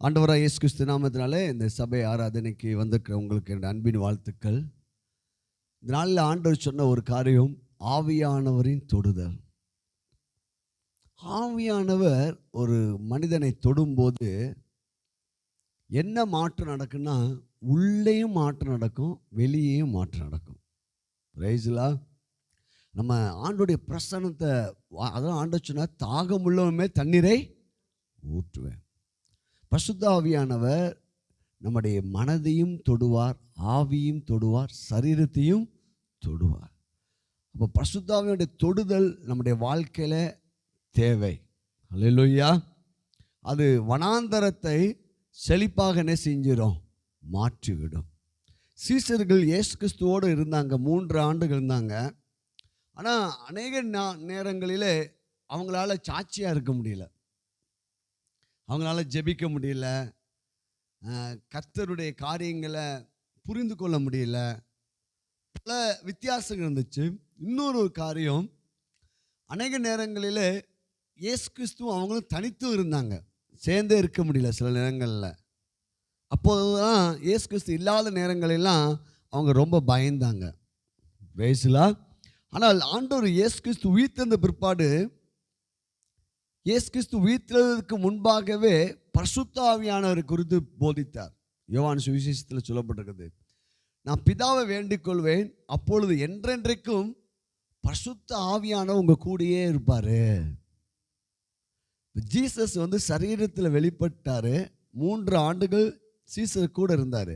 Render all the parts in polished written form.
ஆண்டவராக இயேசு கிறிஸ்து நாமத்தினாலே இந்த சபை ஆராதனைக்கு வந்திருக்கிற உங்களுக்கு என்னுடைய அன்பின் வாழ்த்துக்கள். இந்த நாளில் ஆண்டவர் சொன்ன ஒரு காரியம், ஆவியானவரின் தொடுதல். ஆவியானவர் ஒரு மனிதனை தொடும்போது என்ன மாற்றம் நடக்குன்னா, உள்ளேயும் மாற்றம் நடக்கும், வெளியேயும் மாற்றம் நடக்கும். பிரைஸ்லா. நம்ம ஆண்டோடைய பிரசன்னத்தை, அதான் ஆண்டவர் சொன்னார், தாகம் உள்ளவமே தண்ணீரை ஊற்றுவேன். பரிசுத்த ஆவியானவர் நம்முடைய மனதையும் தொடுவார், ஆவியும் தொடுவார், சரீரத்தையும் தொடுவார். அப்போ பரிசுத்த ஆவியானுடைய தொடுதல் நம்முடைய வாழ்க்கையில் தேவை. அல்லேலூயா. அது வனாந்தரத்தை செழிப்பாக என்ன செஞ்சிடும், மாற்றிவிடும். சீசர்கள் இயேசு கிறிஸ்துவோடு இருந்தாங்க, 3 ஆண்டுகள் இருந்தாங்க. ஆனால் அநேக நேரங்களிலே அவங்களால சாட்சியாக இருக்க முடியல, அவங்களால ஜெபிக்க முடியல, கர்த்தருடைய காரியங்களை புரிந்து கொள்ள முடியல, பல வித்தியாசங்கள் இருந்துச்சு. இன்னொரு காரியம், அநேக நேரங்களில் இயேசு கிறிஸ்துவும் அவங்களும் தனித்தும் இருந்தாங்க, சேர்ந்தே இருக்க முடியல சில நேரங்களில். அப்போது தான் இயேசு கிறிஸ்து இல்லாத நேரங்களெல்லாம் அவங்க ரொம்ப பயந்தாங்க. பேசலா. ஆனால் ஆண்டவர் இயேசு கிறிஸ்து உயிர்த்தெழுந்த பிற்பாடு, இயேசு கிறிஸ்து உயிர்த்தெழுவதற்கு முன்பாகவே பரிசுத்த ஆவியானவர் குறித்து போதித்தார். யோவான் சுவிசேஷத்தில் சொல்லப்பட்டிருக்குது, நான் பிதாவை வேண்டிக் கொள்வேன், அப்பொழுது என்றென்றைக்கும் பரிசுத்த ஆவியானவர் உங்கள் கூடயே இருப்பார். ஜீசஸ் சரீரத்தில் வெளிப்பட்டார், 3 ஆண்டுகள் சீசர் கூட இருந்தார்.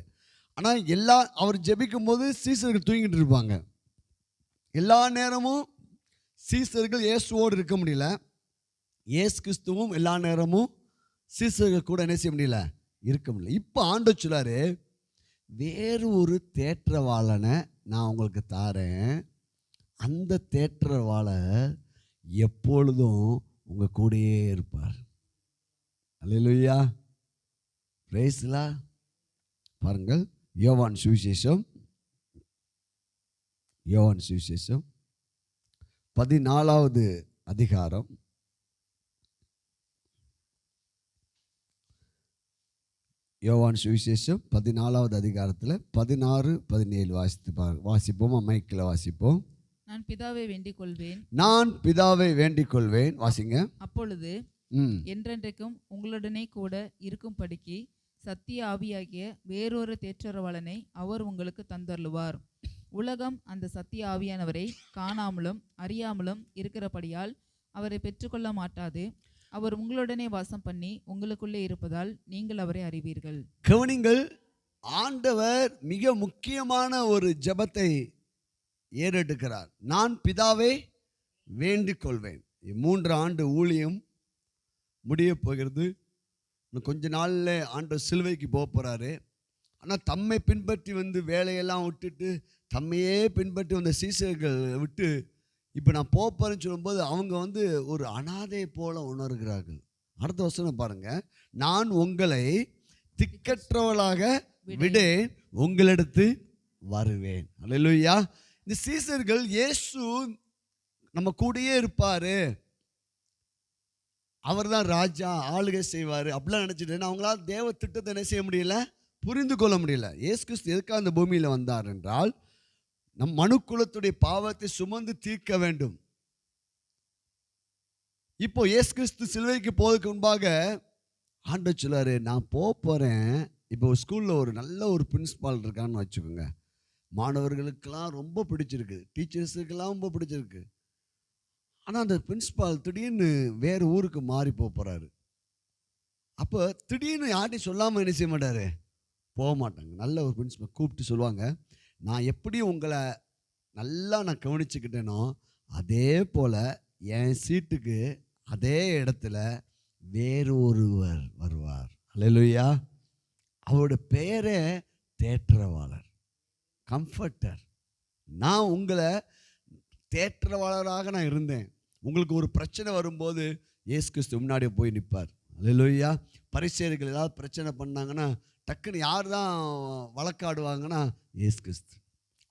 ஆனால் அவர் ஜெபிக்கும் போது சீசர்கள் தூங்கிட்டு இருப்பாங்க. எல்லா நேரமும் சீசர்கள் இயேசுவோடு இருக்க முடியல, இயேசு கிறிஸ்துவும் எல்லா நேரமும் சீசர்கள் கூட என்ன செய்ய முடியல, இருக்க முடியல. இப்போ ஆண்டவர் சொல்லாரு, வேறு ஒரு தேற்றவாளனை நான் உங்களுக்கு தாரேன், அந்த தேற்றவாளர் எப்பொழுதும் உங்கள் கூடயே இருப்பார். அல்லேலூயா. பிரைஸ்லா. பாருங்கள், யோவான் சுவிசேஷம் 14வது அதிகாரம், யோவான் சுவிசேஷம் 14வது அதிகாரத்தில் 16, 17 வாசிப்போம். மைக்கில் வாசிப்போம். நான் பிதாவை வேண்டிக் கொள்வேன், நான் பிதாவை வேண்டிக் கொள்வேன். வாசிங்க. அப்பொழுது என்றென்றைக்கும் உங்களுடனே கூட இருக்கும்படிக்கு சத்திய ஆவியாகிய வேறொரு தேற்றரவாளனை அவர் உங்களுக்கு தந்தருளுவார். உலகம் அந்த சத்திய ஆவியானவரை காணாமலும் அறியாமலும் இருக்கிறபடியால் அவரை பெற்றுக்கொள்ள மாட்டாது. அவர் உங்களுடனே வாசம் பண்ணி உங்களுக்குள்ளே இருப்பதால் நீங்கள் அவரை அறிவீர்கள். கவனிங்கள், ஆண்டவர் மிக முக்கியமான ஒரு ஜெபத்தை ஏறெடுக்கிறார். நான் பிதாவை வேண்டிக் கொள்வேன். 3 ஆண்டு ஊழியம் முடிய போகிறது. இன்னும் கொஞ்ச நாளில் ஆண்டவர் சிலுவைக்கு போக போகிறாரு. ஆனால் தம்மை பின்பற்றி வேலையெல்லாம் விட்டுட்டு தம்மையே பின்பற்றி வந்த சீசர்கள் விட்டு இப்போ நான் போகிறேன்னு சொல்லும்போது அவங்க ஒரு அனாதை போல உணர்கிறார்கள். அடுத்த வசனம் பாருங்க, நான் உங்களை திக்கற்றவளாக விடேன், உங்களிடத்து வருவேன். அல்லேலூயா. இந்த சீசர்கள் இயேசு நம்ம கூடயே இருப்பார், அவர் தான் ராஜா, ஆளுகை செய்வார் அப்படிலாம் நினச்சிட்டு அவங்களால தேவ திட்டத்தை என்ன செய்ய முடியல, புரிந்து கொள்ள முடியல. இயேசு கிறிஸ்து எதுக்காக அந்த பூமியில் வந்தார் என்றால், நம் மனுக்குலத்துடைய பாவத்தை சுமந்து தீர்க்க வேண்டும். இப்போ இயேசு கிறிஸ்து சிலுவைக்கு போவதற்கு முன்பாக ஆண்டவர் சொல்லாரு, நான் போகிறேன். இப்போ ஒரு ஸ்கூலில் ஒரு நல்ல ஒரு பிரின்சிபால் இருக்கான்னு வச்சுக்கோங்க, மாணவர்களுக்கெல்லாம் ரொம்ப பிடிச்சிருக்கு, டீச்சர்ஸுக்கெல்லாம் ரொம்ப பிடிச்சிருக்கு. ஆனால் அந்த பிரின்சிபால் திடீர்னு வேறு ஊருக்கு மாறி போகிறாரு. அப்போ திடீர்னு யார்ட்டையும் சொல்லாமல் என்ன செய்ய மாட்டார், போக மாட்டாங்க. நல்ல ஒரு பிரின்சிபல் கூப்பிட்டு சொல்லுவாங்க, நான் எப்படி உங்களை நல்லா நான் கவனிச்சுக்கிட்டேனோ அதே போல் என் சீட்டுக்கு அதே இடத்துல வேறு ஒருவர் வருவார். அல்லேலூயா. அவரோட பெயரே தேற்றவாளர், கம்ஃபர்டர். நான் உங்களை தேற்றவாளராக நான் இருந்தேன். உங்களுக்கு ஒரு பிரச்சனை வரும்போது இயேசு கிறிஸ்து முன்னாடியே போய் நிற்பார். அல்லேலூயா. பரிசேயர்கள் ஏதாவது பிரச்சனை பண்ணாங்கன்னா டக்குன்னு யார் தான் வழக்காடுவாங்கன்னா இயேசு கிறிஸ்து.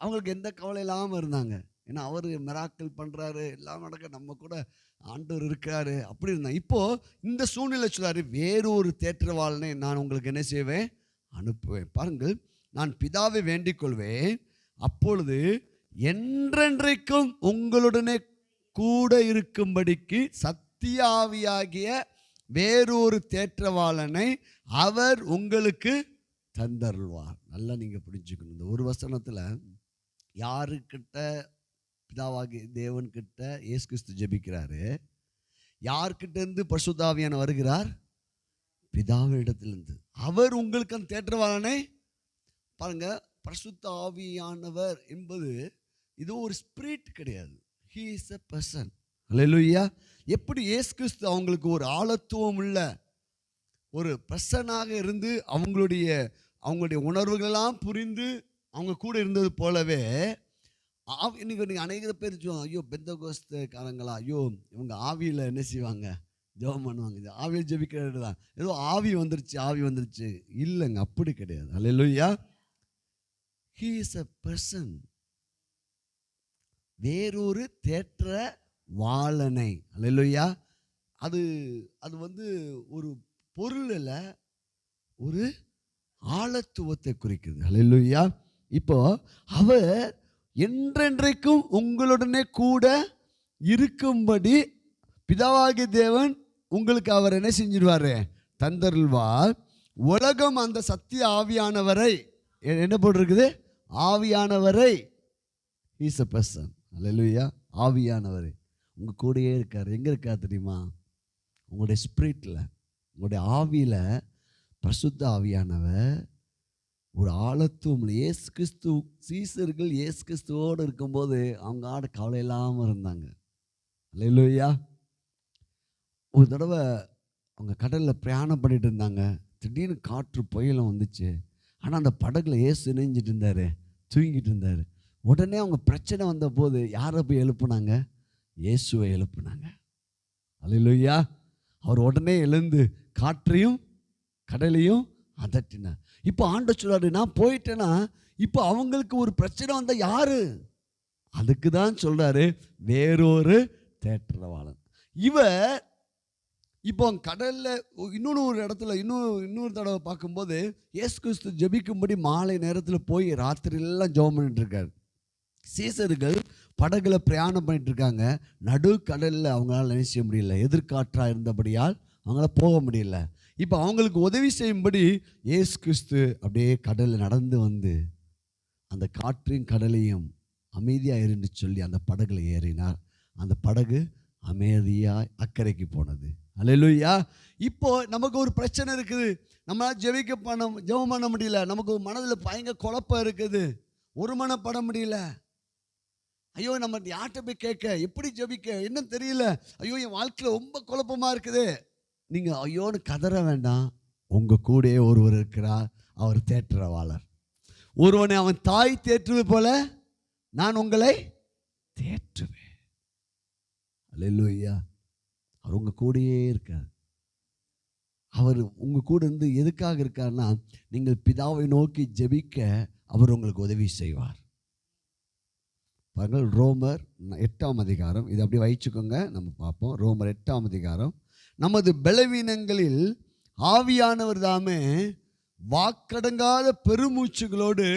அவங்களுக்கு எந்த கவலை இல்லாமல் இருந்தாங்க. ஏன்னா அவர் மிராக்கிள் பண்ணுறாரு, எல்லாம் நடக்க, நம்ம கூட ஆண்டவர் இருக்காரு அப்படி இருந்தான். இப்போ இந்த சூழ்நிலை சொல்லாரு, வேறொரு தேற்றவாளனை நான் உங்களுக்கு என்ன செய்வேன், அனுப்புவேன். பாருங்கள், நான் பிதாவை வேண்டிக் கொள்வேன், அப்பொழுது என்றென்றைக்கும் உங்களுடனே கூட இருக்கும்படிக்கு சத்திய ஆவியாகிய வேறொரு தேற்றவாளனை அவர் உங்களுக்கு தந்தருள்வார். நல்லா நீங்க புரிஞ்சுக்கணும். இந்த ஒரு வசனத்துல யாருக்கிட்ட பிதாவாகிய தேவன்கிட்ட இயேசு கிறிஸ்து ஜெபிக்கிறாரு, யார்கிட்ட இருந்து பரிசுத்த ஆவியானவர் வருகிறார், பிதாவிடத்திலிருந்து. அவர் உங்களுக்கு அந்த தேற்றவாளனை பாருங்க. பரிசுத்த ஆவியானவர் என்பது இது ஒரு ஸ்பிரிட் கிடையாது, he is a person. அல்லேலூயா. எப்படி இயேசு கிறிஸ்து அவங்களுக்கு ஒரு ஆழத்துவம் உள்ள ஒரு பர்சனாக இருந்து அவங்களுடைய உணர்வுகளெல்லாம் புரிந்து அவங்க கூட இருந்தது போலவே, இன்னைக்கு நீங்கள் அநேக பேர் சொல்லுவாங்க, ஐயோ பெந்தகோஸ்தக்காரங்களா, ஐயோ இவங்க ஆவியில் என்ன செய்வாங்க, ஜெபம் பண்ணுவாங்க, இது ஆவியில் ஜெபிக்கிறது தான், ஏதோ ஆவி வந்துருச்சு. இல்லைங்க, அப்படி கிடையாது. அல்லேலூயா. he is a person. வேறொரு தேற்ற வாளனை. அல்லேலூயா. அது வந்து ஒரு பொருளில் ஒரு ஆழத்துவத்தை குறிக்குது. அல்லேலூயா. இப்போ அவர் என்றென்றைக்கும் உங்களுடனே கூட இருக்கும்படி பிதாவாகிய தேவன் உங்களுக்கு அவர் என்ன செஞ்சிருவாரு, தந்தருள்வார். உலகம் அந்த சத்திய ஆவியானவரை என்ன போட்டிருக்குது, ஆவியானவரை, இஸ் a person. அல்லேலூயா. ஆவியானவர் உங்கள் கூடயே இருக்கார். எங்கே இருக்கார் தெரியுமா, உங்களுடைய ஸ்பிரிட்டில், உங்களுடைய ஆவியில் பரிசுத்த ஆவியானவர் ஒரு ஆழத்துவம். இயேசு கிறிஸ்து சீசர்கள் இயேசு கிறிஸ்துவோடு இருக்கும்போது அவங்க கவலை இல்லாமல் இருந்தாங்க. அல்லேலூயா. ஒரு தடவை அவங்க கடலில் பிரயாணம் பண்ணிட்டு இருந்தாங்க. திடீர்னு காற்று புயலும் வந்துச்சு. ஆனால் அந்த படகுல இயேசு இணைஞ்சிட்டு இருந்தார், தூங்கிட்டு இருந்தார். உடனே அவங்க பிரச்சனை வந்த போது யாரை போய் எழுப்புனாங்க, இயேசுவை எழுப்புனாங்க. அல்லேலூயா. அவர் உடனே எழுந்து காற்றையும் கடலையும் அதட்டினார். இப்போ ஆண்டவர் சொல்றாரு, நான் போயிட்டேன்னா இப்போ அவங்களுக்கு ஒரு பிரச்சனை வந்தால் யாரு, அதுக்கு தான் சொல்றாரு வேறொரு தேற்றவாளன். இவர் இப்போ கடலில் இன்னொரு இடத்துல இன்னொரு தடவை பார்க்கும்போது இயேசு கிறிஸ்து ஜெபிக்கும்படி மாலை நேரத்தில் போய் ராத்திரியெல்லாம் ஜெபம் பண்ணிட்டு இருக்காரு. சீசர்கள் படகுல பிரயாணம் பண்ணிட்டு இருக்காங்க. நடு கடலில் அவங்களால நினைச்ச முடியல, எதிர்காற்றாக இருந்தபடியால் அவங்களால போக முடியல. இப்போ அவங்களுக்கு உதவி செய்யும்படி இயேசு கிறிஸ்து அப்படியே கடலில் நடந்து வந்து அந்த காற்றையும் கடலையும் அமைதியாக இருந்து சொல்லி அந்த படகுல ஏறினார். அந்த படகு அமைதியாக அக்கறைக்கு போனது. அல்லேலூயா. இப்போ நமக்கு ஒரு பிரச்சனை இருக்குது, நம்மளால் ஜெபம் பண்ண முடியல, நமக்கு மனதில் பயங்கர குழப்பம் இருக்குது, ஒரு மனப்பட முடியல. ஐயோ நம்ம யார்கிட்ட போய் கேட்க, எப்படி ஜெபிக்க, என்ன தெரியல, ஐயோ என் வாழ்க்கையில் ரொம்ப குழப்பமாக இருக்குது. நீங்கள் ஐயோன்னு கதற வேண்டாம். உங்கள் கூடயே ஒருவர் இருக்கிறார், அவர் தேற்றவாளர். ஒருவனை அவன் தாய் தேற்றுவது போல நான் உங்களை தேற்றுவேன். அல்லேலூயா. அவர் உங்கள் கூடயே இருக்கார். அவர் உங்கள் கூட இருந்து எதுக்காக இருக்கார்னா, நீங்கள் பிதாவை நோக்கி ஜெபிக்க அவர் உங்களுக்கு உதவி செய்வார். பாருங்கள், ரோமர் 8ஆம் அதிகாரம், இதை அப்படியே வச்சுக்கோங்க, நம்ம பார்ப்போம். ரோமர் 8ஆம் அதிகாரம். நமது பலவீனங்களில் ஆவியானவர் தாமே வாக்கடங்காத பெருமூச்சுகளோடு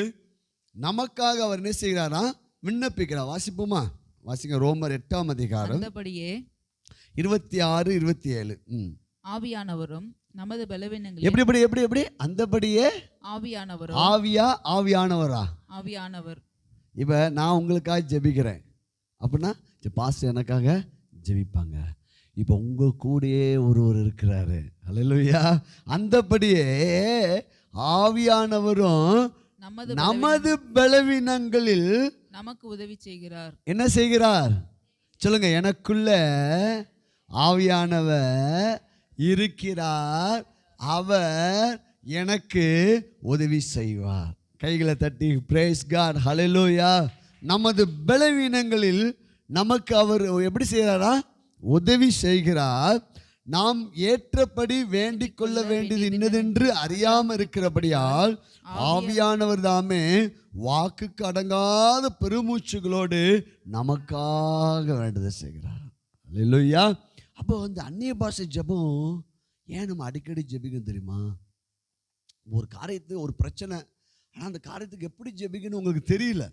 நமக்காக அவர் என்ன செய்கிறாரா, விண்ணப்பிக்கிறார். வாசிப்போமா? வாசிங்க. ரோமர் 8ஆம் அதிகாரம் 26, 27. ஆவியானவரும் நமது பலவீனங்கள் எப்படி அந்தபடியே ஆவியானவரும். ஆவியானவரா? ஆவியானவர். இப்போ நான் உங்களுக்காக ஜெபிக்கிறேன் அப்படின்னா பாஸ்டர் எனக்காக ஜெபிப்பாங்க. இப்போ உங்கள் கூடயே ஒருவர் இருக்கிறாரு. அல்லேலூயா. அந்தபடியே ஆவியானவரும் நமது பலவீனங்களில் நமக்கு உதவி செய்கிறார். என்ன செய்கிறார் சொல்லுங்க. எனக்குள்ள ஆவியானவர் இருக்கிறார், அவர் எனக்கு உதவி செய்வார். கைகளை தட்டி பிரேஸ் காட். ஹல்லேலூயா. நமது பலவீனங்களில் நமக்கு அவர் எப்படி செய்கிறாரா, உதவி செய்கிறார். நாம் ஏற்றபடி வேண்டிக் கொள்ள வேண்டியது இன்னதென்று அறியாமல் இருக்கிறபடியால் ஆவியானவர் தாமே வாக்குக்கு அடங்காத பெருமூச்சுகளோடு நமக்காக வேண்டுதல் செய்கிறார். அல்லேலூயா. அப்போ அந்த அந்நிய பாஷை ஜெபம் ஏன் நம்ம அடிக்கடி ஜெபிக்கணும் தெரியுமா? ஒரு காரியத்துக்கு ஒரு பிரச்சனை, ஆனால் அந்த காரியத்துக்கு எப்படி ஜெபிக்கணும் உங்களுக்கு தெரியல.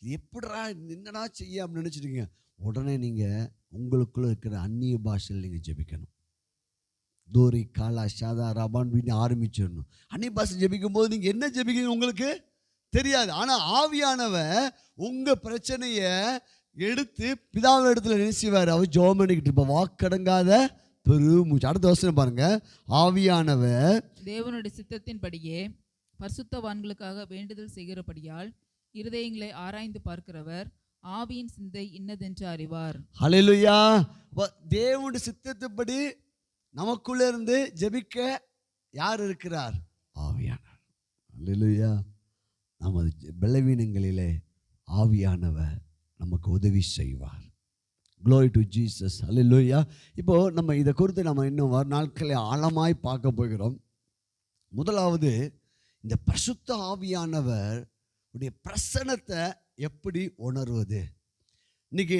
இது எப்படிடா என்னடா செய்ய அப்படின்னு நினச்சிருக்கீங்க. உடனே நீங்கள் உங்களுக்குள்ளே இருக்கிற அந்நிய பாஷையில் நீங்கள் ஜெபிக்கணும். தோரி காலா ஷாதா ரபான் வீட்டு ஆரம்பிச்சிடணும். அந்நிய பாஷை ஜெபிக்கும் போது நீங்கள் என்ன ஜெபிக்கணும் உங்களுக்கு தெரியாது. ஆனால் ஆவியானவர் உங்கள் பிரச்சனையை எடுத்து பிதாவை இடத்துல நினைச்சுவார். அவர் ஜெபம் பண்ணிக்கிட்டு இருப்பார். வாக்கடங்காத பெருமூச்சு. அடுத்த வசனம் பாருங்க. ஆவியானவர் தேவனுடைய சித்தத்தின்படியே பரிசுத்தவான்களுக்காக வேண்டுதல் செய்கிறபடியால் இருதயங்களை ஆராய்ந்து பார்க்கிறவர் ஆவியின் சிந்தை இன்னதென்று அறிவார். ஹல்லேலூயா. தேவனுடைய சித்தத்தின்படி நமக்குள்ள இருந்து ஜெபிக்க யார் இருக்கிறார்? ஆவியானவர். ஹல்லேலூயா. நமது பலவீனங்களிலே ஆவியானவர் நமக்கு உதவி செய்வார். Glory to Jesus. ஹல்லேலூயா. இப்போ நம்ம இதை குறித்து நம்ம இன்னும் வர நாட்களை ஆழமாய் பார்க்க போகிறோம். முதலாவது, இந்த பரிசுத்த ஆவியானவர் உடைய பிரசன்னத்தை எப்படி உணர்வது? இன்னைக்கு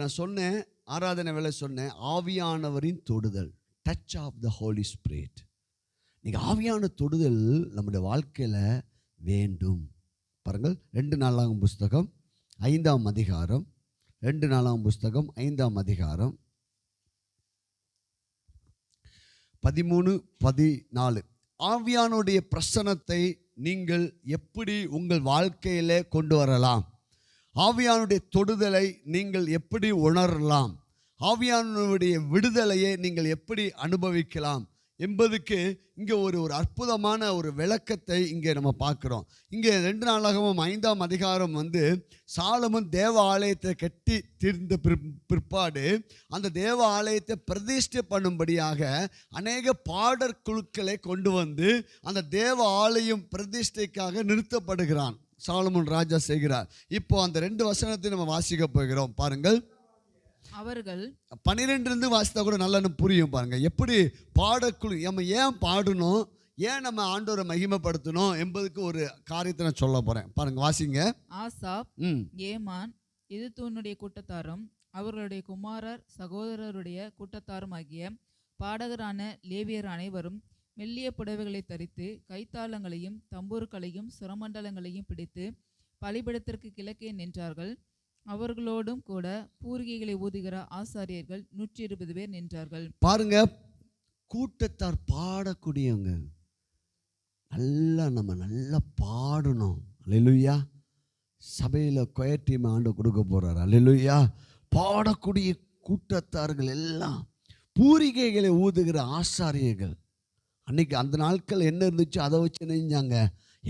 நான் சொன்னேன், ஆராதனை வேலை சொன்னேன், ஆவியானவரின் தொடுதல், touch of the Holy Spirit. இன்னைக்கு ஆவியான தொடுதல் நம்முடைய வாழ்க்கையில் வேண்டும். பாருங்கள், 2 நாளாகும் புஸ்தகம் 5ஆம் அதிகாரம், 2 நாளாகும் புஸ்தகம் 5ஆம் அதிகாரம் 13-14. ஆவியானுடைய பிரசன்னத்தை நீங்கள் எப்படி உங்கள் வாழ்க்கையிலே கொண்டு வரலாம்? ஆவியானுடைய தொடுதலை நீங்கள் எப்படி உணரலாம்? ஆவியானுடைய விடுதலையை நீங்கள் எப்படி அனுபவிக்கலாம் என்பதுக்கு இங்கே ஒரு அற்புதமான ஒரு விளக்கத்தை இங்கே நம்ம பார்க்குறோம். இங்கே 2 நாளாகமும் 5ஆம் அதிகாரம் சாலமோன் தேவ ஆலயத்தை கட்டி தீர்ந்த பிற்பாடு அந்த தேவ ஆலயத்தை பிரதிஷ்டை பண்ணும்படியாக அநேக பாடற் குழுக்களை கொண்டு வந்து அந்த தேவ ஆலயம் பிரதிஷ்டைக்காக நிறுத்தப்படுகிறான். சாலமோன் ராஜா செய்கிறார். இப்போ அந்த 2 வசனத்தை நம்ம வாசிக்க போகிறோம். பாருங்கள். அவர்கள் 12 வாசித்தா கூட நல்லா புரியும். பாருங்க, எப்படி பாடக்குழு நம்ம ஏன் பாடணும், ஏன் நம்ம ஆண்டவரை மகிமைப்படுத்தணும் என்பதுக்கு ஒரு காரியத்தை நான் சொல்ல போறேன். பாருங்க, வாசிங்க. ஆசாப், ஏமான், எதுத்தூனுடைய கூட்டத்தாரும் அவர்களுடைய குமாரர் சகோதரருடைய கூட்டத்தாரும் ஆகிய பாடகரான லேவியர் அனைவரும் மெல்லிய புடவைகளை தரித்து கைத்தாளங்களையும் தம்பூர்களையும் சுரமண்டலங்களையும் பிடித்து பலிபீடத்திற்கு கிழக்கே நின்றார்கள். அவர்களோடும் கூட பூரிகைகளை ஊதுகிற ஆசாரியர்கள் 120 பேர் நின்றார்கள். பாருங்க, கூட்டத்தார் பாடக்கூடியவங்க. நம்ம நல்லா பாடணும். அல்லேலூயா. சபையில் கொயர் டீம் ஆண்டு கொடுக்க போறார். அல்லேலூயா. பாடக்கூடிய கூட்டத்தார்கள் எல்லாம், பூரிகைகளை ஊதுகிற ஆசாரியர்கள். அன்னைக்கு அந்த நாட்கள் என்ன இருந்துச்சு அதை வச்சு நினைஞ்சாங்க.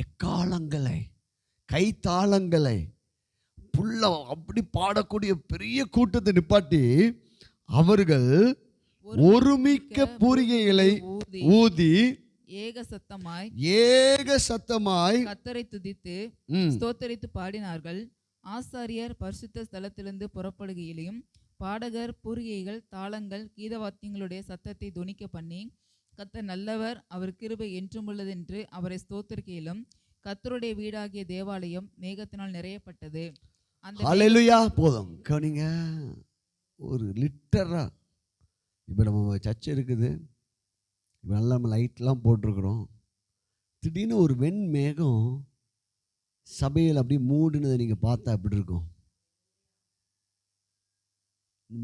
எக்காலங்களை, கைத்தாளங்களை, புல்ல அப்படி பாடக்கூடிய பெரிய கூட்டத்தை நிப்பாட்டி அவர்கள் ஒருமிக்க பூரிகைகளை ஊதி ஏக சத்தமாய் கர்த்தரை துதித்து ஸ்தோத்தரித்து பாடினார்கள். ஆசாரியர் பரிசுத்த ஸ்தலத்திலிருந்து புறப்படுகையிலும் பாடகர் பூரிகைகள் தாளங்கள் கீதவாத்தியங்களுடைய சத்தத்தை தொனிக்க பண்ணி கர்த்தர் நல்லவர், அவர் கிருபை என்றும் உள்ளதென்று அவரை ஸ்தோத்தரிக்கையிலும் கர்த்தருடைய வீடாகிய தேவாலயம் மேகத்தினால் நிறையப்பட்டது. ஹல்லேலூயா. போதும் கவனிங்க. ஒரு லிட்டரா இப்போ நம்ம சர்ச் இருக்குது, இப்போ நல்லா நம்ம லைட்லாம் போட்டிருக்கிறோம். திடீர்னு ஒரு வெண்மேகம் சபையில் அப்படியே மூடினதை நீங்கள் பார்த்தா எப்படி இருக்கும்?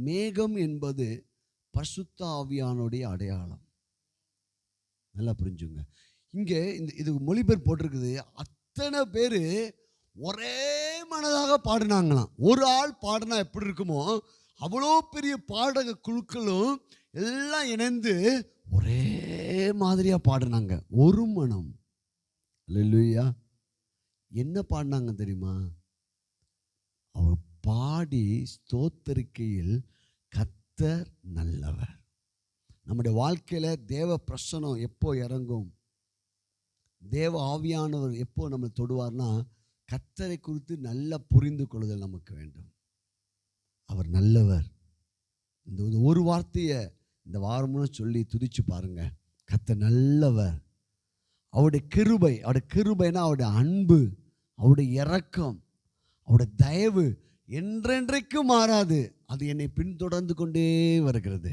மேகம் என்பது பரிசுத்த ஆவியானுடைய அடையாளம். நல்லா புரிஞ்சுங்க. இங்கே இது மொழிபெயர்ப்பு போட்டிருக்குது. அத்தனை பேர் ஒரே மனதாக பாடினாங்களாம். ஒரு ஆள் பாடினா எப்படி இருக்குமோ அவ்வளோ பெரிய பாடக குழுக்களும் எல்லாம் இணைந்து ஒரே மாதிரியா பாடினாங்க. ஒரு மனம். அல்லேலூயா. என்ன பாடினாங்க தெரியுமா? அவர் பாடி ஸ்தோத்தரிக்கையில் கர்த்தர் நல்லவர். நம்முடைய வாழ்க்கையில தேவ பிரசன்னம் எப்போ இறங்கும், தேவ ஆவியானவர் எப்போ நம்ம தொடுவார்னா, கர்த்தரை குறித்து நல்ல புரிந்து கொள்ளுதல் நமக்கு வேண்டும். அவர் நல்லவர். இந்த ஒரு வார்த்தையை இந்த வாரமும் சொல்லி துதிச்சு பாருங்க. கர்த்தர் நல்லவர். அவருடைய கிருபைனா அவருடைய அன்பு, அவருடைய இரக்கம், அவருடைய தயவு என்றென்றைக்கும் மாறாது. அது என்னை பின்தொடர்ந்து கொண்டே வருகிறது.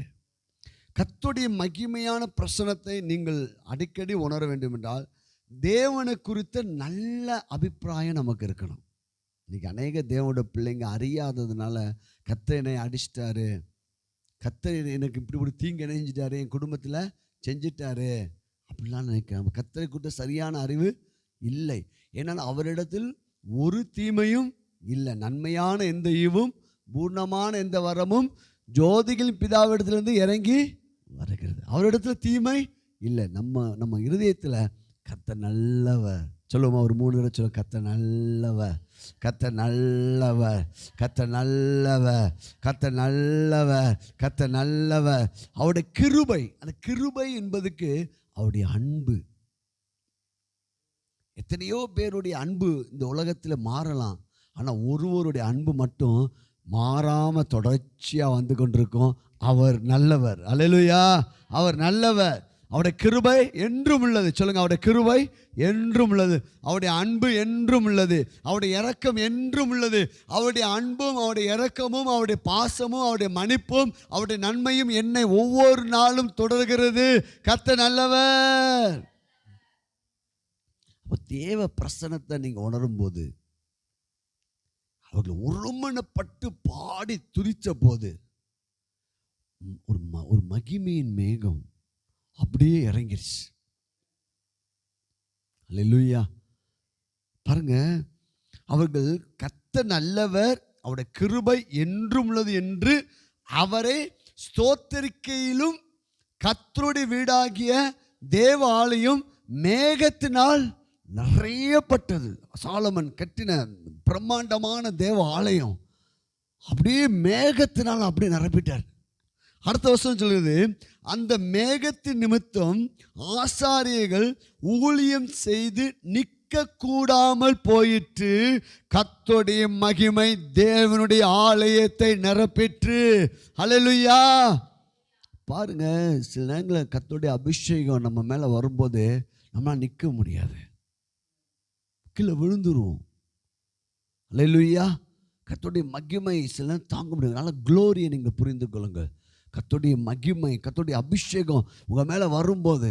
கர்த்தருடைய மகிமையான பிரசன்னத்தை நீங்கள் அடிக்கடி உணர வேண்டும் என்றால் தேவனை குறித்த நல்ல அபிப்பிராயம் நமக்கு இருக்கணும். இன்னைக்கு அநேக தேவனோட பிள்ளைங்க அறியாததுனால கர்த்தர் என்னை அடிச்சிட்டாரு, கர்த்தர் எனக்கு இப்படி தீங்கு இணைஞ்சிட்டாரு, என் குடும்பத்தில் செஞ்சிட்டாரு அப்படிலாம் நினைக்கிறாங்க. கர்த்தரை குறித்த சரியான அறிவு இல்லை. ஏன்னால் அவரிடத்தில் ஒரு தீமையும் இல்லை. நன்மையான எந்த ஈவும் பூர்ணமான எந்த வரமும் ஜோதிகளின் பிதாவிடத்திலிருந்து இறங்கி வருகிறது. அவரிடத்துல தீமை இல்லை. நம்ம இருதயத்தில் கர்த்தர் நல்லவர் சொல்லுவோமா? ஒரு 3 தடவை சொல்லுவோம். கர்த்தர் நல்லவர், கர்த்தர் நல்லவர், கர்த்தர் நல்லவர், கர்த்தர் நல்லவர், கர்த்தர் நல்லவர். அவருடைய கிருபை, அந்த கிருபை என்பதுக்கு அவருடைய அன்பு. எத்தனையோ பேருடைய அன்பு இந்த உலகத்தில் மாறலாம், ஆனால் ஒருவருடைய அன்பு மட்டும் மாறாமல் தொடர்ச்சியாக வந்து கொண்டிருக்கும். அவர் நல்லவர். அல்லேலூயா. அவர் நல்லவர். அவருடைய கிருபை என்றும் உள்ளது. சொல்லுங்க, அவருடைய கிருபை என்றும் உள்ளது. அவருடைய அன்பு என்றும் உள்ளது. அவருடைய இரக்கம் என்றும் உள்ளது. அவருடைய அன்பும் அவருடைய இரக்கமும் அவருடைய பாசமும் அவருடைய மன்னிப்பும் அவருடைய நன்மையும் என்னை ஒவ்வொரு நாளும் தொடர்கிறது. கர்த்தர் நல்லவர். தேவ பிரசன்னத்தை நீங்க உணரும் போது, அவர்கள் ஒருமனப்பட்டு பாடி துதித்த போது ஒரு மகிமையின் மேகம் அப்படியே இறங்கிருச்சு. அல்லேலூயா. பாருங்க, அவர்கள் கர்த்தர் நல்லவர், அவருடைய கிருபை என்றும் உள்ளது என்று அவரை ஸ்தோத்திரிக்கையிலும் கர்த்தருடைய வீடாகிய தேவ ஆலயம் மேகத்தினால் நிறையப்பட்டது. சாலமன் கட்டின பிரம்மாண்டமான தேவ ஆலயம் அப்படியே மேகத்தினால் அப்படியே நிரப்பிட்டார். அடுத்த வருஷம் சொல்லுது, அந்த மேகத்தின் நிமித்தம் ஆசாரியர்கள் ஊழியம் செய்து நிற்க கூடாமல் போயிற்று. கர்த்தருடைய மகிமை தேவனுடைய ஆலயத்தை நிரப்பிற்று. அல்லேலூயா. பாருங்க, சில நேரங்களில் கர்த்தருடைய அபிஷேகம் நம்ம மேலே வரும்போது நம்மளால் நிற்க முடியாது, கீழே விழுந்துருவோம். அல்லேலூயா. கர்த்தருடைய மகிமை சில நேரம் தாங்க முடியாது. அதனால குளோரியை நீங்கள் புரிந்து கொள்ளுங்கள். கர்த்தருடைய மகிமை, கர்த்தருடைய அபிஷேகம் உங்கள் மேலே வரும்போது,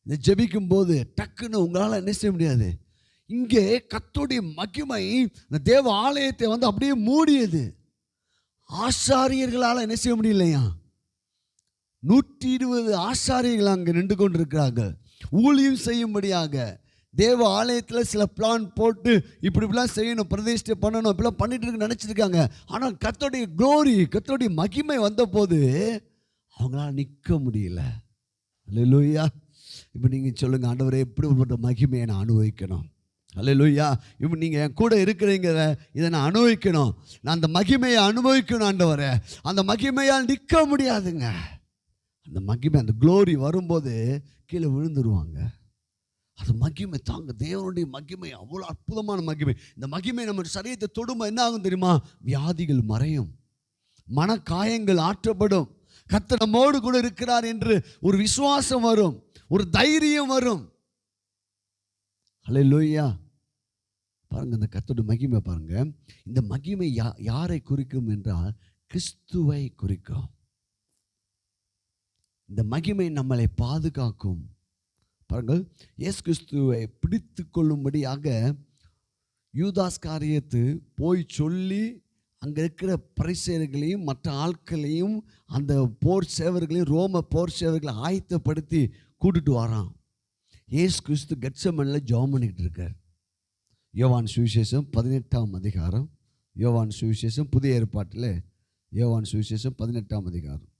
இந்த ஜெபிக்கும் போது டக்குன்னு உங்களால் என்ன செய்ய முடியாது. இங்கே கர்த்தருடைய மகிமை இந்த தேவ ஆலயத்தை வந்து அப்படியே மூடியது. ஆசாரியர்களால் என்ன செய்ய முடியலையா? 120 ஆசாரியர்கள் அங்கே நின்று கொண்டிருக்கிறார்கள் ஊழியம் செய்யும்படியாக. தேவ ஆலயத்தில் சில பிளான் போட்டு இப்படிலாம் செய்யணும், பிரதிஷ்டை பண்ணணும், இப்படிலாம் பண்ணிட்டு இருக்கு நினச்சிருக்காங்க. ஆனால் கர்த்தருடைய க்ளோரி, கர்த்தருடைய மகிமை வந்த போது அவங்களால நிற்க முடியல. அல்லேலூயா. இப்போ நீங்கள் சொல்லுங்கள், ஆண்டவரே எப்படி ஒரு மகிமையை நான் அனுபவிக்கணும்? அல்லேலூயா. இப்போ நீங்கள் என் கூட இருக்கிறீங்க, இதை நான் அனுபவிக்கணும், நான் அந்த மகிமையை அனுபவிக்கணும் ஆண்டவரே. அந்த மகிமையால் நிற்க முடியாதுங்க. அந்த மகிமை, அந்த க்ளோரி வரும்போது கீழே விழுந்துருவாங்க. அது மகிமை தாங்க. தேவனுடைய மகிமை அவ்வளோ அற்புதமான மகிமை. இந்த மகிமை நம்ம சரீரத்தை தொடுமா என்ன ஆகும் தெரியுமா? வியாதிகள் மறையும், மனக்காயங்கள் ஆற்றப்படும், கர்த்தர் நம்மோடு கூட இருக்கிறார் என்று ஒரு விசுவாசம் வரும், ஒரு தைரியம் வரும். அல்லேலூயா. பாருங்க, இந்த கர்த்தருடைய மகிமை பாருங்க. இந்த மகிமை யாரை குறிக்கும் என்றால் கிறிஸ்துவை குறிக்கும். இந்த மகிமை நம்மளை பாதுகாக்கும். பாருங்கள், இயேசு கிறிஸ்துவை பிடித்து கொள்ளும்படியாக யூதாஸ் காரியத்து போய் சொல்லி அங்கே இருக்கிற பரிசேயர்களையும் மற்ற ஆட்களையும் அந்த போர் சேவர்களையும் ரோம போர் சேவர்களை ஆயத்தப்படுத்தி கூட்டிட்டு வரான். இயேசு கிறிஸ்து கெத்செமனில் ஜெபம் பண்ணிக்கிட்டு இருக்கார். யோவான் சுவிசேஷம் 18ஆம் அதிகாரம். யோவான் சுவிசேஷம் புதிய ஏற்பாட்டில் யோவான் சுவிசேஷம் 18ஆம் அதிகாரம்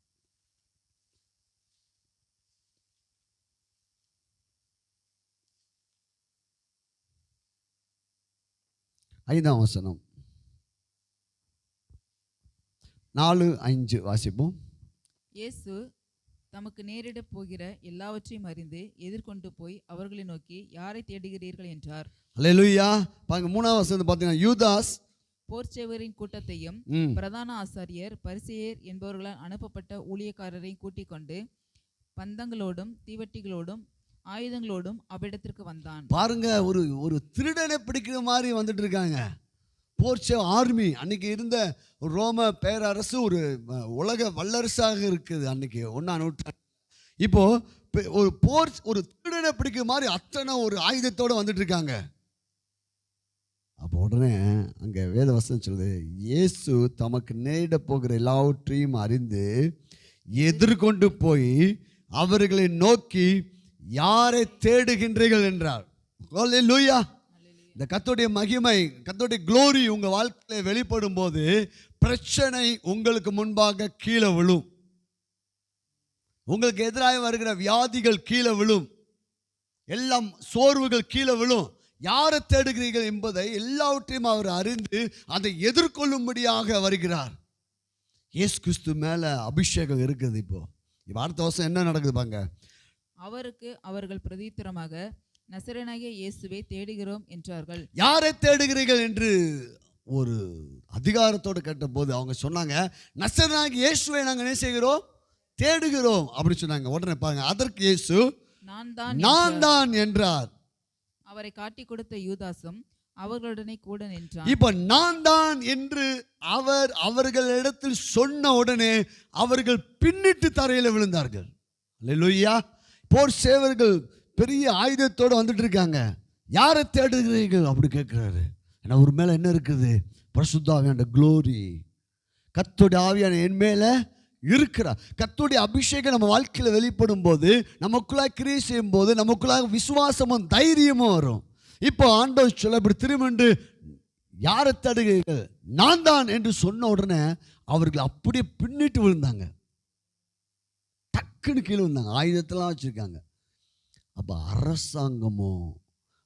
5ஆம் வசனம், 4-5 வாசிப்போம். இயேசு தமக்கு நேரிட போகிற எல்லாவற்றையும் அறிந்து எதிர்கொண்டு போய் அவர்களை நோக்கி, யாரை தேடுகிறீர்கள் என்றார். அல்லேலூயா. பாருங்க, 3ஆம் வசனம் பார்த்தீங்கன்னா, யூதாஸ் போர்ச்சேவரின் கூட்டத்தையும் பிரதான ஆசாரியர் பரிசேயர் என்பவர்களால் அனுப்பப்பட்ட ஊழியக்காரரையும் கூட்டிக் கொண்டு பந்தங்களோடும் தீவட்டிகளோடும் ஆயுதங்களோடும் அவ்விடத்திற்கு வந்தான். பாருங்க, ஒரு திருடனை பிடிக்கிற மாதிரி வந்துட்டு இருக்காங்க. போர்ச்சே ஆர்மி. அன்னைக்கு இருந்த ரோம பேரரசு ஒரு உலக வல்லரசாக இருக்குது அன்னைக்கு 1ஆம் நூற்றாண்டு. இப்போ ஒரு போர், ஒரு திருடனை பிடிக்கிற மாதிரி அத்தனை ஒரு ஆயுதத்தோடு வந்துட்டு இருக்காங்க. அப்போ உடனே அங்கே வேத வசனம் சொல்லுது, இயேசு தமக்கு நேரிட போகிற எல்லாவற்றையும் அறிந்து எதிர்கொண்டு போய் அவர்களை நோக்கி, யாரை தேடுகின்றீர்கள் என்றார். அல்லேலூயா. இந்த கர்த்தருடைய மகிமை, கர்த்தருடைய க்ளோரி உங்க வாழ்க்கையில வெளிப்படும் போது பிரச்சனை உங்களுக்கு முன்பாக கீழே விழும். உங்களுக்கு எதிராக வருகிற வியாதிகள் கீழே விழும், எல்லாம் சோர்வுகள் கீழே விழும். யாரை தேடுகிறீர்கள் என்பதை எல்லாவற்றையும் அவர் அறிந்து அதை எதிர்கொள்ளும்படியாக வருகிறார். இயேசு கிறிஸ்து மேல அபிஷேகம் இருக்குது. இப்போ அடுத்த வருஷம் என்ன நடக்குது பாங்க. அவருக்கு அவர்கள் பிரதித்திரமாக, நசரேயனாகிய இயேசுவை தேடுகிறோம் என்றார்கள். யாரை தேடுகிறீர்கள் என்று ஒரு அதிகாரத்தோடு கேட்டபோது அவங்க சொன்னாங்க, நசரேயனாகிய இயேசுவை நாங்கள் என்ன செய்கிறோம், தேடுகிறோம் அப்படி சொன்னாங்க. உடனே பாருங்க, அதற்கு இயேசு நான் தான் என்றார். அவரை காட்டி கொடுத்த யூதாசும் அவர்களுடனே கூட நின்றான். இப்ப நான் தான் என்று அவர்களிடத்தில் சொன்ன உடனே அவர்கள் பின்னிட்டு தரையில விழுந்தார்கள். அல்லேலூயா. போர் சேவர்கள் பெரிய ஆயுதத்தோடு வந்துட்டு இருக்காங்க. யாரை தேடுகிறீர்கள் அப்படி கேட்கிறாரு. ஏன்னா ஒரு மேல என்ன இருக்குது, பரிசுத்த ஆவியான க்ளோரி, கர்த்தருடைய ஆவியான என் மேல இருக்கிறார். கர்த்தருடைய அபிஷேகம் நம்ம வாழ்க்கையில வெளிப்படும் போது, நமக்குள்ளாக கிரியை செய்யும் போது, நமக்குள்ளாக விசுவாசமும் தைரியமும் வரும். இப்போ ஆண்டவர் சொல்ல, இப்படி திரும்ப யாரை தேடுகிறீர்கள், நான் தான் என்று சொன்ன உடனே அவர்கள் அப்படியே பின்னிட்டு விழுந்தாங்க. டக்குன்னு கீழே விழுந்தாங்க. ஆயுதத்தெல்லாம் வச்சிருக்காங்க. அப்போ அரசாங்கமோ,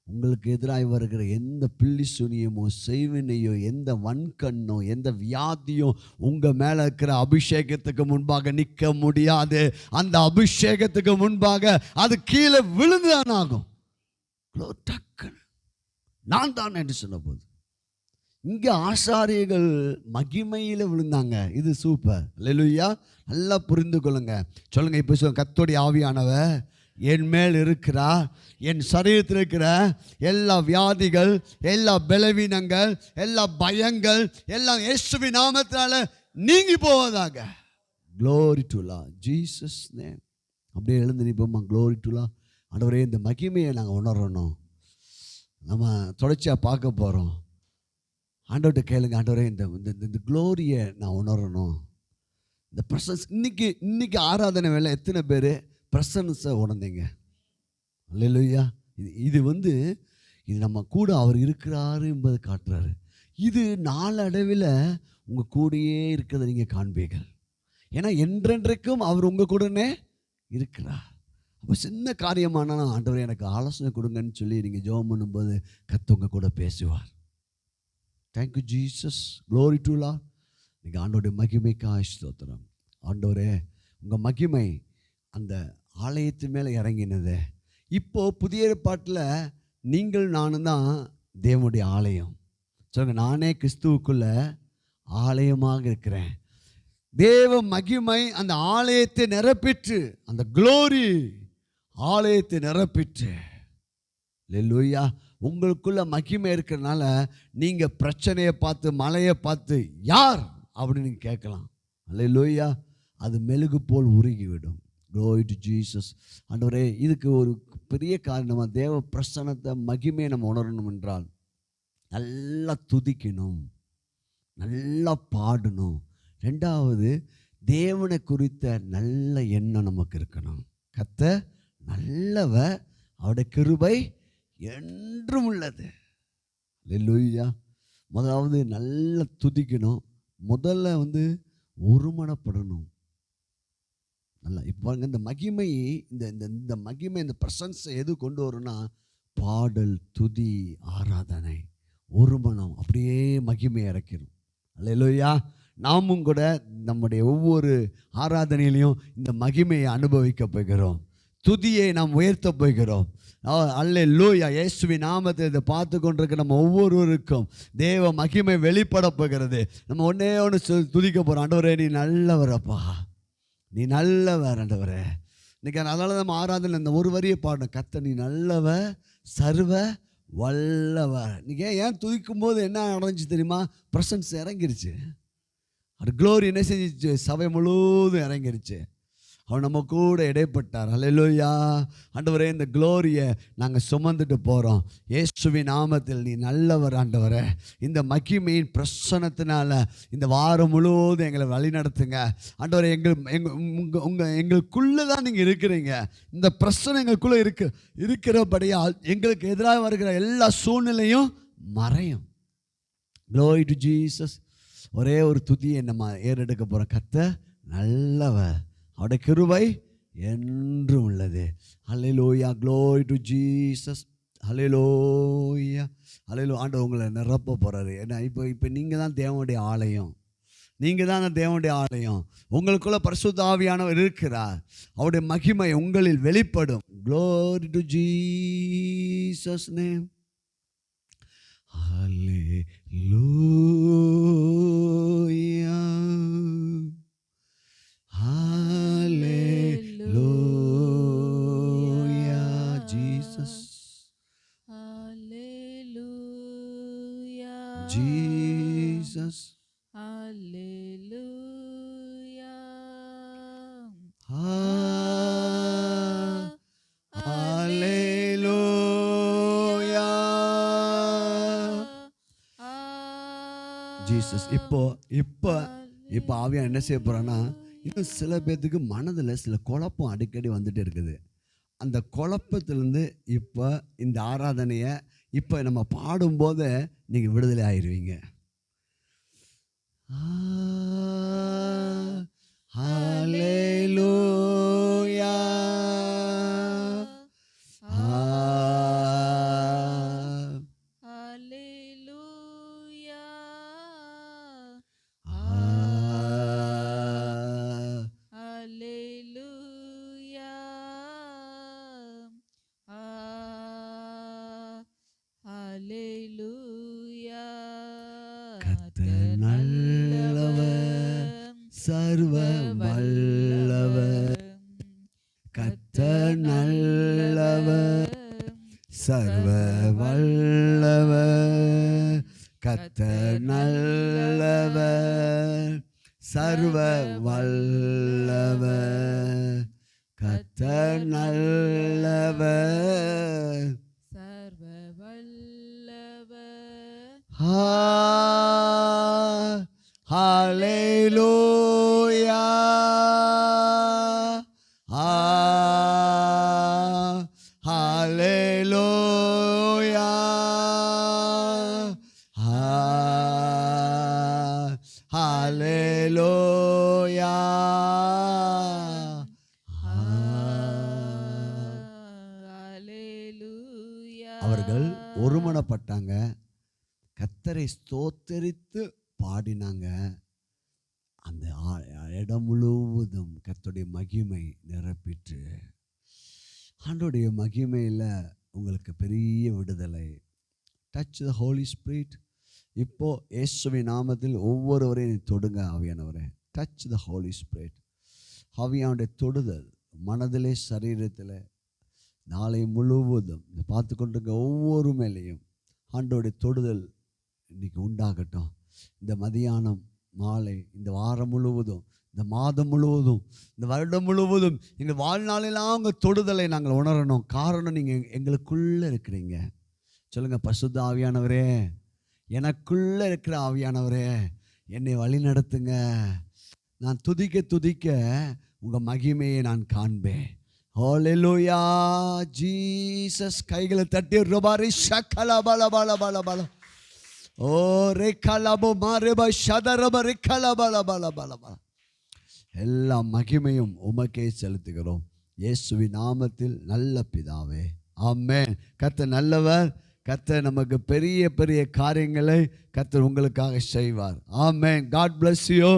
உங்களுக்கு எதிராக வருகிற எந்த பில்லி சுனியமோ, செய்வினையோ, எந்த வன்கண்ணோ, எந்த வியாதியோ உங்க மேல இருக்கிற அபிஷேகத்துக்கு முன்பாக நிற்க முடியாது. அந்த அபிஷேகத்துக்கு முன்பாக அது கீழே விழுந்துதான் ஆகும். டக்குன்னு நான் தான் என்று சொன்ன போது இங்க ஆசாரியர்கள் மகிமையில விழுந்தாங்க. இது சூப்பர். அல்லேலூயா. நல்லா புரிந்து கொள்ளுங்க. சொல்லுங்க, இப்போ சொல்லுங்க, கர்த்தருடைய ஆவியானவர் என் மேல் இருக்கிறார். என் சரீரத்தில் இருக்கிற எல்லா வியாதிகள், எல்லா பலவீனங்கள், எல்லா பயங்கள் எல்லாம் இயேசுவின் நாமத்தினால நீங்கி போவதாக. Glory to Lord Jesus name. அப்படியே எழுந்து நிற்போமா. Glory to Lord. ஆண்டவரே, இந்த மகிமையை நாங்கள் உணரணும். நம்ம தொடர்ச்சியாக பார்க்க போகிறோம். ஆண்டவர்கிட்ட கேளுங்க, ஆண்டவரே இந்த க்ளோரியை நான் உணரணும். இந்த பிரசன்ஸ் இன்னைக்கு ஆராதனை வேலை எத்தனை பேர் பிரசன்ஸை உணர்ந்தீங்க? அல்லேலூயா. இது நம்ம கூட அவர் இருக்கிறாரு என்பதை காட்டுறாரு. இது நாளடைவில் உங்கள் கூடயே இருக்கிறத நீங்கள் காண்பீர்கள். ஏன்னா என்றென்றைக்கும் அவர் உங்கள் கூடனே இருக்கிறார். அப்போ சின்ன காரியமானாலும் ஆண்டவரே எனக்கு ஆலோசனை கொடுங்கன்னு சொல்லி நீங்கள் ஜெபம் பண்ணும்போது கர்த்தர் உங்கள் கூட பேசுவார். Thank you Jesus. Glory to Lord. நீங்கள் ஆண்டவருடைய மகிமைக்காக ஸ்தோத்திரம். ஆண்டவரே, உங்கள் மகிமை அந்த ஆலயத்து மேலே இறங்கினது. இப்போது புதிய ஏற்பாட்டில் நீங்கள் நானும் தான் தேவனுடைய ஆலயம். சொல்லுங்க, நானே கிறிஸ்துவுக்குள்ள ஆலயமாக இருக்கிறேன். தேவ மகிமை அந்த ஆலயத்தை நிரப்பிற்று. அந்த க்ளோரி ஆலயத்தை நிரப்பிற்று. அல்லேலூயா. உங்களுக்குள்ள மகிமை இருக்கிறதுனால நீங்கள் பிரச்சனையை பார்த்து, மலையை பார்த்து யார் அப்படின்னு கேட்கலாம். அல்லேலூயா. அது மெழுகு போல் உருகிவிடும். Glory to Jesus. ஆண்டவரே, இதுக்கு ஒரு பெரிய காரணமாக தேவ பிரசன்னத்தை, மகிமையை நம்ம உணரணும் என்றால் நல்லா துதிக்கணும், நல்லா பாடணும். ரெண்டாவது, தேவனை குறித்த நல்ல எண்ணம் நமக்கு இருக்கணும். கர்த்தர் நல்லவர், அவருடைய கிருபை என்றும் உள்ளது. அல்லேலூயா. முதலாவது நல்லா துதிக்கணும். முதல்ல ஒருமனப்படணும். நல்லா இப்போ இந்த மகிமை, இந்த மகிமை, இந்த பிரசன்ஸை எது கொண்டு வரும்னா பாடல், துதி, ஆராதனை, ஒரு மனம் அப்படியே மகிமை இறக்கணும். அல்லேலூயா. நாமும் கூட நம்முடைய ஒவ்வொரு ஆராதனையிலையும் இந்த மகிமையை அனுபவிக்க போகிறோம். துதியை நாம் உயர்த்த போகிறோம். அல்லேலூயா. இயேசுவின் நாமத்தை இதை பார்த்து கொண்டிருக்க நம்ம ஒவ்வொருவருக்கும் தேவ மகிமை வெளிப்பட போகிறது. நம்ம ஒன்றே ஒன்று துதிக்க போகிறோம். ஆண்டவரே, நீ நல்லவரப்பா, நீ நல்லவர் ஆண்டவரே. இன்னைக்கு அதனால நம்ம ஆராதனை இந்த ஒரு வரியை பாடணும். கர்த்தர் நீ நல்லவர், சர்வ வல்லவர். நீங்கள் ஏன் துதிக்கும் போது என்ன நடந்துச்சு தெரியுமா? பிரசன்ஸ் இறங்கிருச்சு. அது க்ளோரி என்ன செஞ்சிச்சு? சபை முழுவதும் இறங்கிருச்சு. அவர் நம்ம கூட இடைப்பட்டார். அல்லேலூயா. ஆண்டவரே, இந்த க்ளோரியை நாங்கள் சுமந்துட்டு போகிறோம். இயேசுவின் நாமத்தில் நீ நல்லவர் ஆண்டவரே. இந்த மகிமையின் பிரசன்னத்தினால இந்த வாரம் முழுவதும் எங்களை வழி நடத்துங்க ஆண்டவரே. எங்களுக்குள்ளே தான் நீங்கள் இருக்கிறீங்க. இந்த பிரசனை எங்களுக்குள்ளே இருக்கிறபடியால் எங்களுக்கு எதிராக வருகிற எல்லா சூழ்நிலையும் மறையும். Glory to Jesus. ஒரே ஒரு துதியை நம்ம ஏறெடுக்க போகிறோம். கர்த்தர் நல்லவர், அவருடைய கிருபை என்றும் உள்ளது. Hallelujah. Glory to Jesus. Hallelujah. Hallelujah. ஆண்டவர் உங்களை நிரப்ப போகிறாரு. ஏன்னா இப்போ நீங்கள் தான் தேவனுடைய ஆலயம். நீங்கள் தான் அந்த தேவனுடைய ஆலயம். உங்களுக்குள்ள பரிசுத்த ஆவியானவர் இருக்கிறார். அவருடைய மகிமை உங்களில் வெளிப்படும். Glory to Jesus name. Hallelujah. Hallelujah, Jesus. Hallelujah. Jesus. Hallelujah. Hallelujah. Jesus. இப்போ ஆவியானவர் என்ன செய்ய போறான்னா, இன்னும் சில பேர்த்துக்கு மனதில் சில குழப்பம் அடிக்கடி வந்துட்டு இருக்குது. அந்த குழப்பத்திலேருந்து இப்போ இந்த ஆராதனையை இப்போ நம்ம பாடும்போது நீங்கள் விடுதலை ஆயிடுவீங்க. ஹல்லேலூயா. சர்வ வல்லவர், கர்த்தர் நல்லவர், சர்வ வல்லவர், கர்த்தர் நல்லவர், சர்வ வல்லவர், கர்த்தர் நல்லவர், சர்வ வல்லவர். Hallelujah. Hallelujah. Hallelujah. அவர்கள் ஒருமனப்பட்டாங்க, கர்த்தரை ஸ்தோத்தரித்து பாடினாங்க. அந்த இடம் முழுவதும் கர்த்தருடைய மகிமை நிரப்பிற்று. ஆண்டவருடைய மகிமையில் உங்களுக்கு பெரிய விடுதலை. Touch the Holy Spirit. இப்போ இயேசுவின் நாமத்தில் ஒவ்வொருவரையும் தொடுங்க ஆவியானவரே. Touch the Holy Spirit. ஆவியானுடைய தொடுதல் மனதிலே சரீரத்தில் நாளை முழுவதும் பார்த்து கொண்டிருக்க ஒவ்வொரு மேலேயும் ஆண்டவருடைய தொடுதல் இன்னைக்கு உண்டாகட்டும். இந்த மதியானம், மாலை, இந்த வாரம் முழுவதும், இந்த மாதம் முழுவதும், இந்த வருடம் முழுவதும் எங்கள் வாழ்நாளெல்லாம் உங்கள் தொடுதலை நாங்கள் உணரணும். காரணம், நீங்கள் எங்களுக்குள்ளே இருக்கிறீங்க. சொல்லுங்கள், பரிசுத்த ஆவியானவரே, எனக்குள்ளே இருக்கிற ஆவியானவரே, என்னை வழி நடத்துங்க. நான் துதிக்க துதிக்க உங்கள் மகிமையை நான் காண்பேன். ஹல்லேலூயா ஜீசஸ். கைகளை தட்டி ரோபாரி ஷக்கல பல பல பல பல. ஓ ரேக்கலபோ மாரேபா ஷதரப ரேக்கல பல பல பல பல. எல்லா மகிமையும் உமக்கே செலுத்துகிறோம் இயேசுவின் நாமத்தில், நல்ல பிதாவே, ஆமென். கர்த்தர் நல்லவர். கர்த்தர் நமக்கு பெரிய பெரிய காரியங்களை கர்த்தர் உங்களுக்காக செய்வார். ஆமென். God bless you.